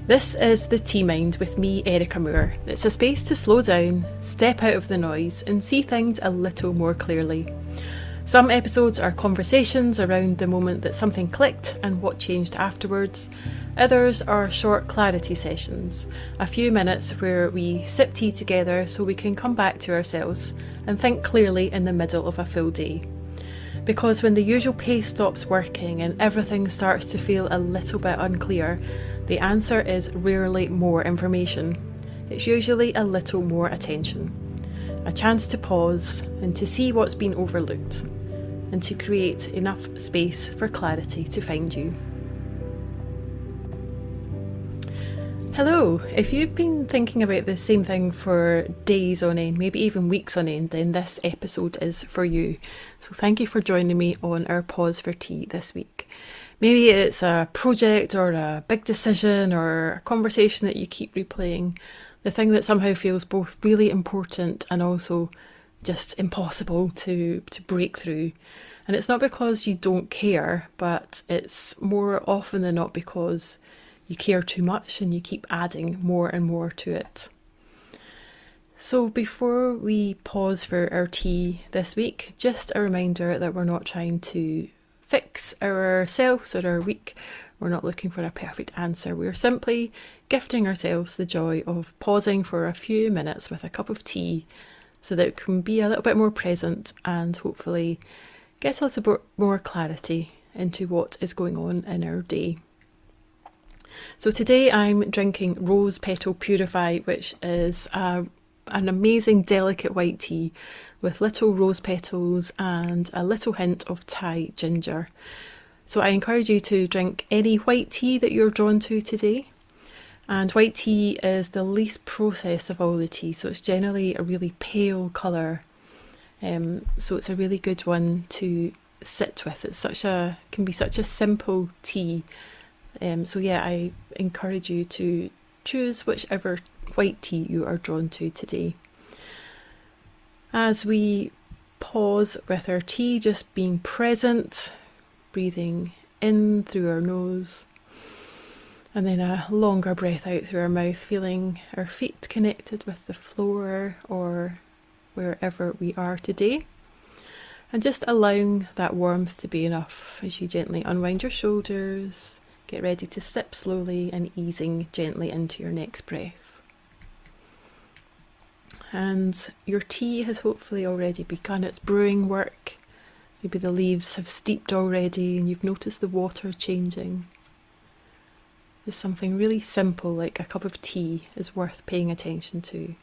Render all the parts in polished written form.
This is the Tea Mind with me, Erica Moore. It's a space to slow down, step out of the noise, and see things a little more clearly. Some episodes are conversations around the moment that something clicked and what changed afterwards. Others are short clarity sessions, a few minutes where we sip tea together so we can come back to ourselves and think clearly in the middle of a full day. Because when the usual pace stops working and everything starts to feel a little bit unclear, the answer is rarely more information. It's usually a little more attention. A chance to pause and to see what's been overlooked, and to create enough space for clarity to find you. Hello, if you've been thinking about the same thing for days on end, maybe even weeks on end, then this episode is for you. So thank you for joining me on our Pause for Tea this week. Maybe it's a project or a big decision or a conversation that you keep replaying, the thing that somehow feels both really important and also just impossible to break through. And it's not because you don't care, but it's more often than not because you care too much and you keep adding more and more to it. So before we pause for our tea this week, just a reminder that we're not trying to fix ourselves or our week. We're not looking for a perfect answer. We're simply gifting ourselves the joy of pausing for a few minutes with a cup of tea so that it can be a little bit more present and hopefully get a little bit more clarity into what is going on in our day. So today I'm drinking Rose Petal Purify, which is an amazing delicate white tea with little rose petals and a little hint of Thai ginger. So I encourage you to drink any white tea that you're drawn to today. And white tea is the least processed of all the teas, so it's generally a really pale colour. So it's a really good one to sit with. Can be such a simple tea. So yeah, I encourage you to choose whichever white tea you are drawn to today. As we pause with our tea, just being present, breathing in through our nose, and then a longer breath out through our mouth, feeling our feet connected with the floor or wherever we are today. And just allowing that warmth to be enough as you gently unwind your shoulders, get ready to sip slowly and easing gently into your next breath. And your tea has hopefully already begun its brewing work. Maybe the leaves have steeped already and you've noticed the water changing. There's something really simple like a cup of tea is worth paying attention to.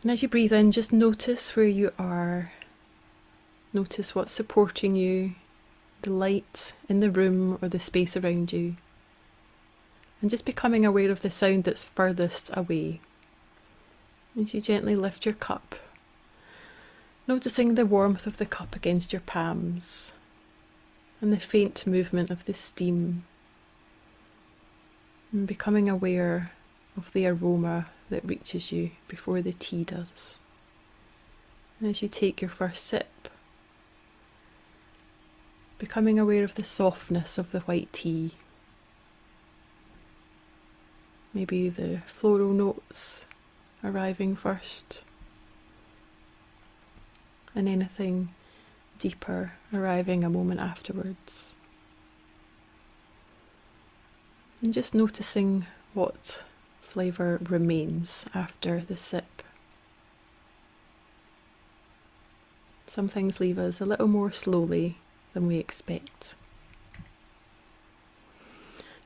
And as you breathe in, just notice where you are. Notice what's supporting you, the light in the room or the space around you. And just becoming aware of the sound that's furthest away. As you gently lift your cup, noticing the warmth of the cup against your palms and the faint movement of the steam, and becoming aware of the aroma that reaches you before the tea does. And as you take your first sip, becoming aware of the softness of the white tea, maybe the floral notes arriving first, and anything deeper arriving a moment afterwards. And just noticing what flavour remains after the sip. Some things leave us a little more slowly than we expect.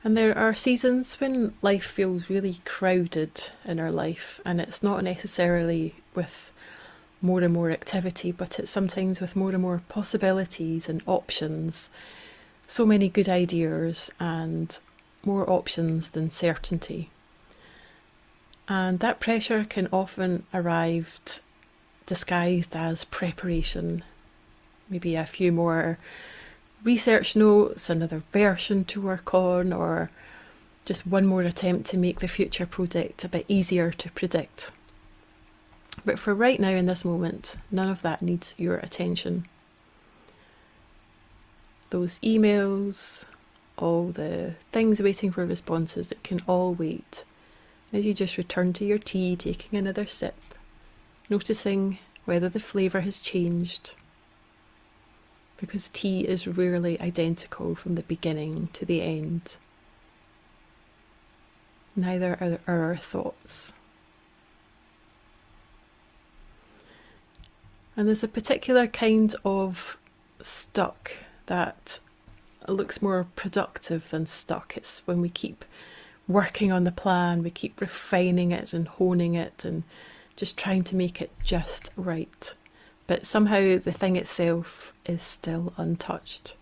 And there are seasons when life feels really crowded in our life, and it's not necessarily with more and more activity, but it's sometimes with more and more possibilities and options. So many good ideas and more options than certainty. And that pressure can often arrive disguised as preparation. Maybe a few more research notes, another version to work on, or just one more attempt to make the future project a bit easier to predict. But for right now in this moment, none of that needs your attention. Those emails, all the things waiting for responses, it can all wait. As you just return to your tea, taking another sip, noticing whether the flavour has changed. Because tea is rarely identical from the beginning to the end. Neither are our thoughts. And there's a particular kind of stuck that looks more productive than stuck. It's when we keep working on the plan, we keep refining it and honing it and just trying to make it just right. But somehow the thing itself is still untouched.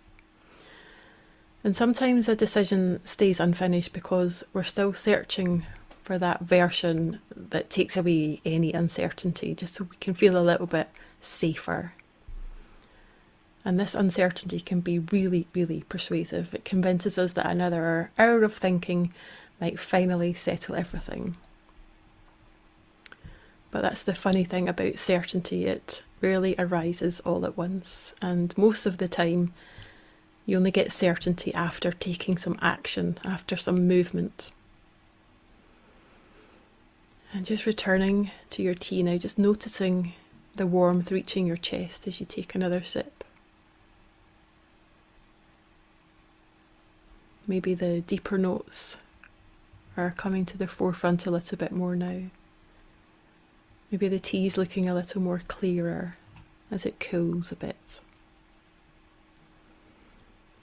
And sometimes a decision stays unfinished because we're still searching for that version that takes away any uncertainty, just so we can feel a little bit safer. And this uncertainty can be really, really persuasive. It convinces us that another hour of thinking might finally settle everything. But that's the funny thing about certainty. It rarely arises all at once. And most of the time, you only get certainty after taking some action, after some movement. And just returning to your tea now, just noticing the warmth reaching your chest as you take another sip. Maybe the deeper notes are coming to the forefront a little bit more now. Maybe the tea's looking a little more clearer as it cools a bit.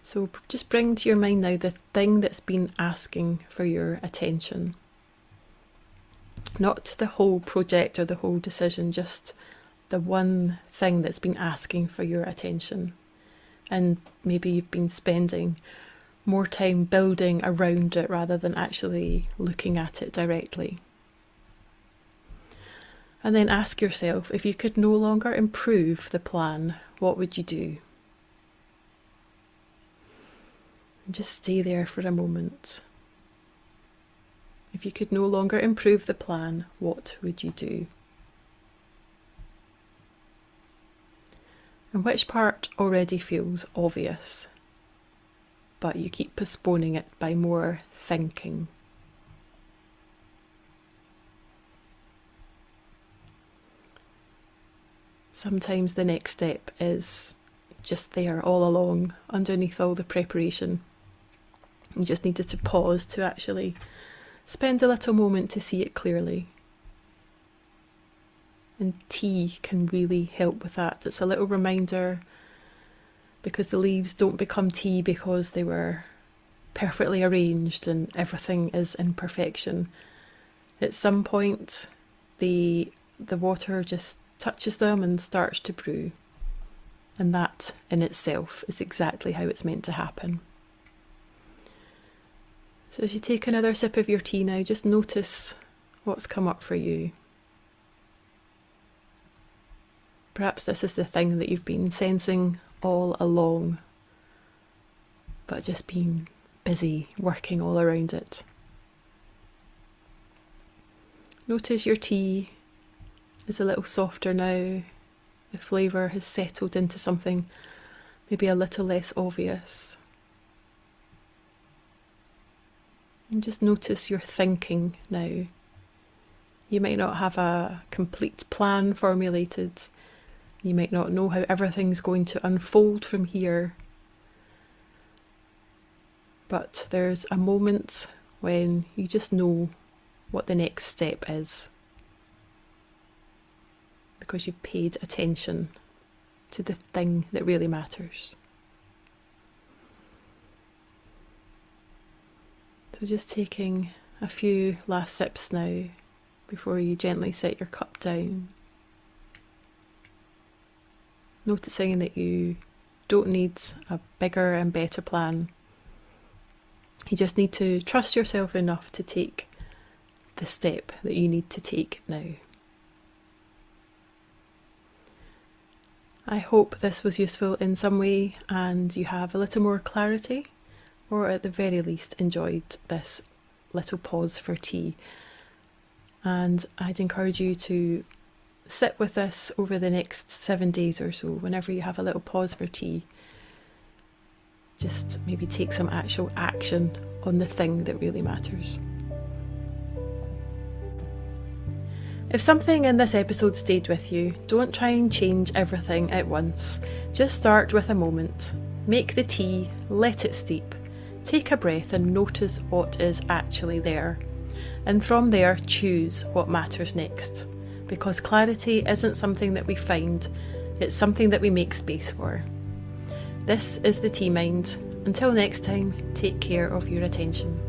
So just bring to your mind now the thing that's been asking for your attention. Not the whole project or the whole decision, just the one thing that's been asking for your attention. And maybe you've been spending more time building around it rather than actually looking at it directly. And then ask yourself, if you could no longer improve the plan, what would you do? And just stay there for a moment. If you could no longer improve the plan, what would you do? And which part already feels obvious, but you keep postponing it by more thinking? Sometimes the next step is just there all along, underneath all the preparation. You just needed to pause to actually spend a little moment to see it clearly. And tea can really help with that. It's a little reminder, because the leaves don't become tea because they were perfectly arranged and everything is in perfection. At some point, the water just touches them and starts to brew. And that in itself is exactly how it's meant to happen. So as you take another sip of your tea now, just notice what's come up for you. Perhaps this is the thing that you've been sensing all along, but just been busy working all around it. Notice your tea is a little softer now. The flavour has settled into something maybe a little less obvious. And just notice your thinking now. You might not have a complete plan formulated. You might not know how everything's going to unfold from here. But there's a moment when you just know what the next step is, because you've paid attention to the thing that really matters. So just taking a few last sips now before you gently set your cup down. Noticing that you don't need a bigger and better plan. You just need to trust yourself enough to take the step that you need to take now. I hope this was useful in some way and you have a little more clarity, or at the very least enjoyed this little pause for tea. And I'd encourage you to sit with this over the next 7 days or so, whenever you have a little pause for tea. just maybe take some actual action on the thing that really matters. If something in this episode stayed with you, don't try and change everything at once. Just start with a moment. Make the tea, let it steep. Take a breath and notice what is actually there. And from there, choose what matters next. Because clarity isn't something that we find, it's something that we make space for. This is the Tea Mind. Until next time, take care of your attention.